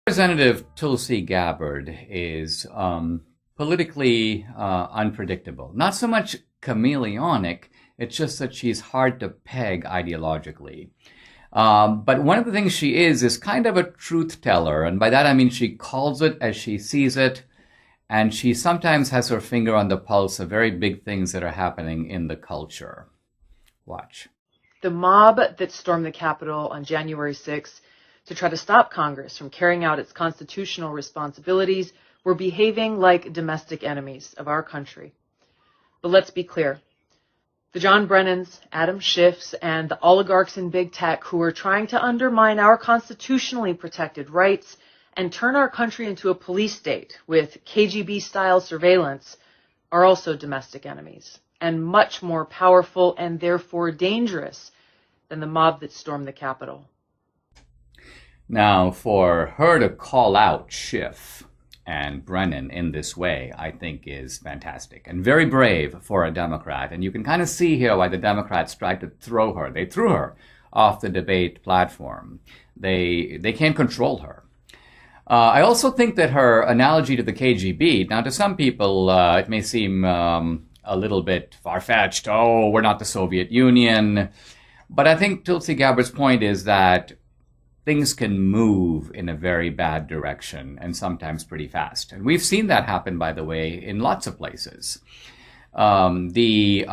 Representative Tulsi Gabbard is politically unpredictable. Not so much chameleonic, it's just that she's hard to peg ideologically. But one of the things she is kind of a truth teller, and by that I mean she calls it as she sees it, and she sometimes has her finger on the pulse of very big things that are happening in the culture. Watch. The mob that stormed the Capitol on January 6th to try to stop Congress from carrying out its constitutional responsibilities were behaving like domestic enemies of our country. But let's be clear. The John Brennans, Adam Schiffs, and the oligarchs in big tech who are trying to undermine our constitutionally protected rights and turn our country into a police state with KGB-style surveillance are also domestic enemies and much more powerful and therefore dangerous than the mob that stormed the Capitol. Now, for her to call out Schiff and Brennan in this way, I think is fantastic and very brave for a Democrat. And you can kind of see here why the Democrats tried to throw her. They threw her off the debate platform. They can't control her. I also think that her analogy to the KGB, now to some people it may seem a little bit far-fetched. Oh, we're not the Soviet Union. But I think Tulsi Gabbard's point is that things can move in a very bad direction and sometimes pretty fast. And we've seen that happen, by the way, in lots of places. The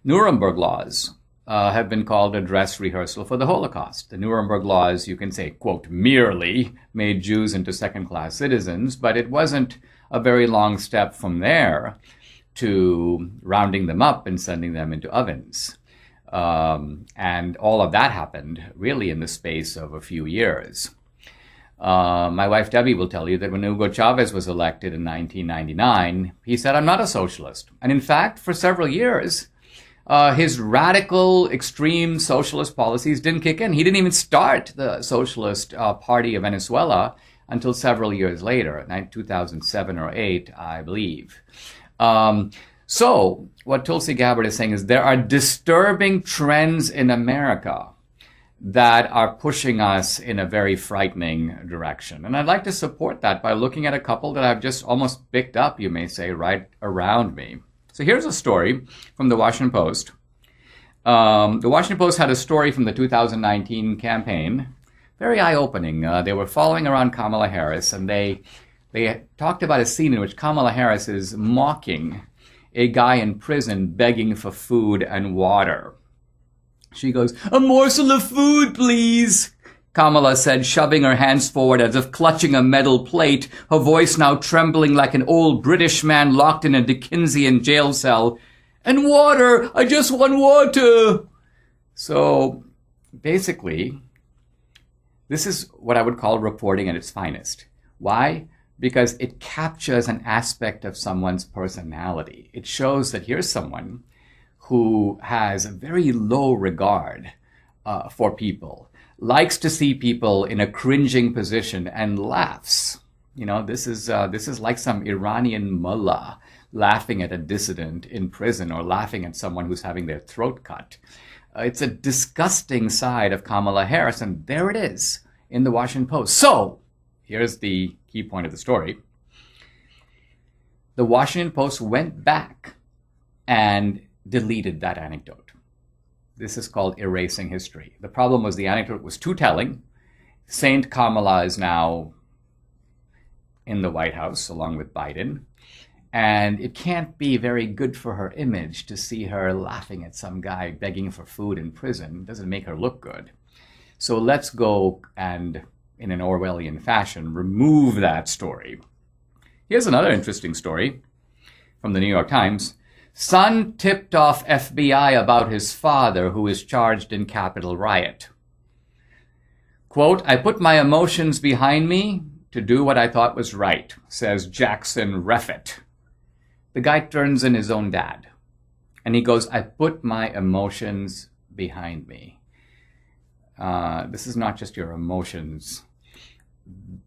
Nuremberg laws have been called a dress rehearsal for the Holocaust. The Nuremberg laws, you can say, quote, merely made Jews into second-class citizens, but it wasn't a very long step from there to rounding them up and sending them into ovens. And all of that happened really in the space of a few years. My wife Debbie will tell you that when Hugo Chavez was elected in 1999, he said, I'm not a socialist. And in fact, for several years, his radical, extreme socialist policies didn't kick in. He didn't even start the Socialist Party of Venezuela until several years later, 2007 or 8, I believe. So what Tulsi Gabbard is saying is there are disturbing trends in America that are pushing us in a very frightening direction. And I'd like to support that by looking at a couple that I've just almost picked up, you may say, right around me. So here's a story from the Washington Post. The Washington Post had a story from the 2019 campaign, very eye-opening. They were following around Kamala Harris, and they talked about a scene in which Kamala Harris is mocking a guy in prison begging for food and water. She goes, "A morsel of food, please," Kamala said, shoving her hands forward as if clutching a metal plate, her voice now trembling like an old British man locked in a Dickensian jail cell. "And water! I just want water!" So, basically, this is what I would call reporting at its finest. Why? Because it captures an aspect of someone's personality. It shows that here's someone who has a very low regard for people, likes to see people in a cringing position and laughs. You know, this is like some Iranian mullah laughing at a dissident in prison or laughing at someone who's having their throat cut. It's a disgusting side of Kamala Harris, and there it is in the Washington Post. So, here's the key point of the story. The Washington Post went back and deleted that anecdote. This is called erasing history. The problem was the anecdote was too telling. Saint Kamala is now in the White House along with Biden. And it can't be very good for her image to see her laughing at some guy begging for food in prison. It doesn't make her look good. So let's go and, in an Orwellian fashion, remove that story. Here's another interesting story from the New York Times. Son tipped off FBI about his father who is charged in Capitol riot. Quote, "I put my emotions behind me to do what I thought was right," says Jackson Reffitt. The guy turns in his own dad. And he goes, "I put my emotions behind me." This is not just your emotions.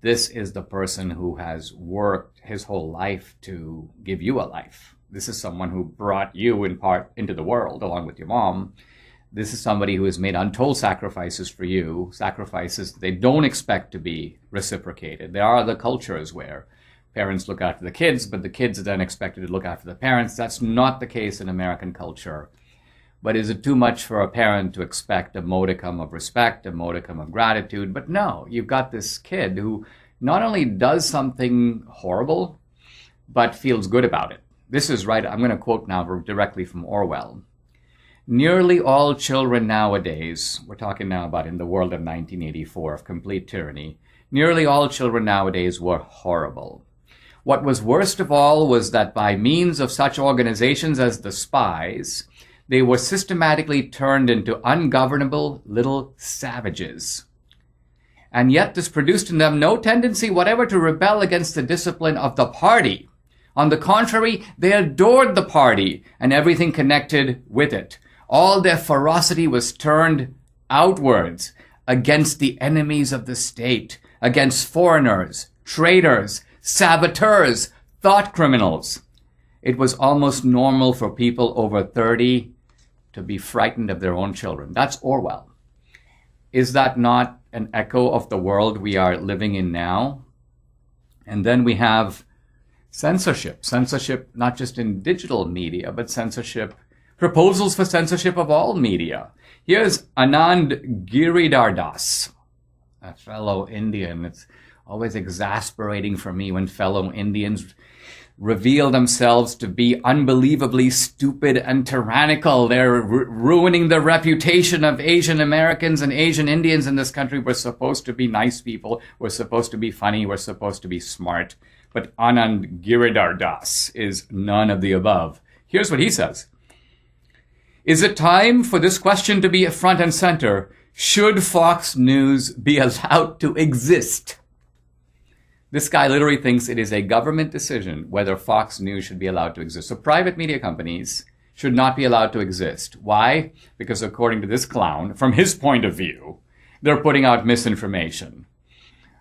This is the person who has worked his whole life to give you a life. This is someone who brought you in part into the world along with your mom. This is somebody who has made untold sacrifices for you, sacrifices they don't expect to be reciprocated. There are other cultures where parents look after the kids, but the kids are then expected to look after the parents. That's not the case in American culture. But is it too much for a parent to expect a modicum of respect, a modicum of gratitude? But no, you've got this kid who not only does something horrible, but feels good about it. This is right, I'm going to quote now directly from Orwell. Nearly all children nowadays, we're talking now about in the world of 1984, of complete tyranny, nearly all children nowadays were horrible. What was worst of all was that by means of such organizations as the spies, they were systematically turned into ungovernable little savages. And yet this produced in them no tendency whatever to rebel against the discipline of the party. On the contrary, they adored the party and everything connected with it. All their ferocity was turned outwards against the enemies of the state, against foreigners, traitors, saboteurs, thought criminals. It was almost normal for people over 30 to be frightened of their own children. That's Orwell. Is that not an echo of the world we are living in now? And then we have censorship. Censorship not just in digital media, but censorship, proposals for censorship of all media. Here's Anand Giridardas, a fellow Indian. It's always exasperating for me when fellow Indians reveal themselves to be unbelievably stupid and tyrannical. They're ruining the reputation of Asian Americans and Asian Indians in this country. We're supposed to be nice people. We're supposed to be funny. We're supposed to be smart. But Anand Giridardas is none of the above. Here's what he says. Is it time for this question to be front and center? Should Fox News be allowed to exist? This guy literally thinks it is a government decision whether Fox News should be allowed to exist. So private media companies should not be allowed to exist. Why? Because according to this clown, from his point of view, they're putting out misinformation.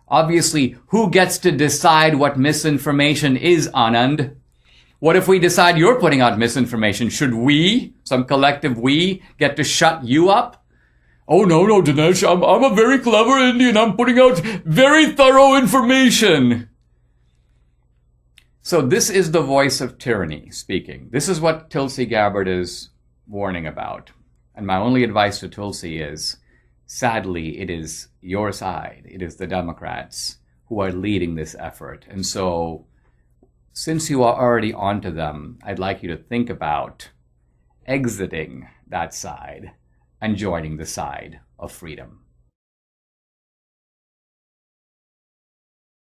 Obviously, who gets to decide what misinformation is, Anand? What if we decide you're putting out misinformation? Should we, some collective we, get to shut you up? Oh, no, Dinesh, I'm a very clever Indian. I'm putting out very thorough information. So this is the voice of tyranny speaking. This is what Tulsi Gabbard is warning about. And my only advice to Tulsi is, sadly, it is your side. It is the Democrats who are leading this effort. And so, since you are already onto them, I'd like you to think about exiting that side and joining the side of freedom.